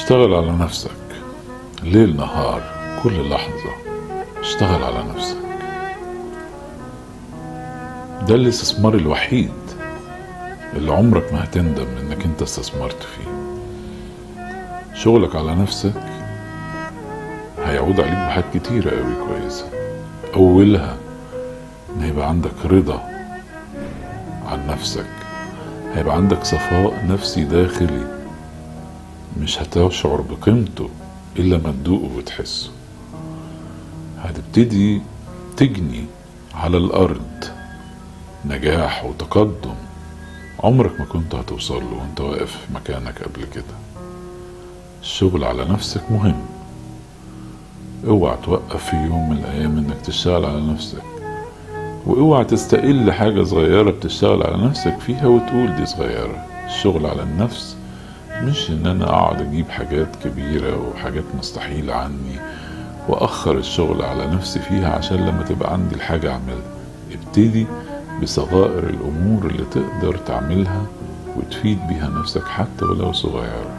اشتغل على نفسك ليل نهار، كل لحظة اشتغل على نفسك. ده الاستثمار الوحيد اللي عمرك ما هتندم انك انت استثمرت فيه. شغلك على نفسك هيعود عليك بحاجات كتيرة قوي كويسة. اولها ان هيبقى عندك رضا عن نفسك، هيبقى عندك صفاء نفسي داخلي، مش هتشعر بقيمته الا ما تدوقه وتحسه. هتبتدي تجني على الارض نجاح وتقدم عمرك ما كنت هتوصل له وانت واقف في مكانك قبل كده. الشغل على نفسك مهم، اوعى توقف في يوم من الايام انك تشتغل على نفسك، واوعى تستقل حاجة صغيرة بتشتغل على نفسك فيها وتقول دي صغيرة. الشغل على النفس مش ان انا اقعد اجيب حاجات كبيرة وحاجات مستحيلة عني واخر الشغل على نفسي فيها عشان لما تبقى عندي الحاجة اعملها. ابتدي بصغائر الامور اللي تقدر تعملها وتفيد بيها نفسك حتى ولو صغيرة.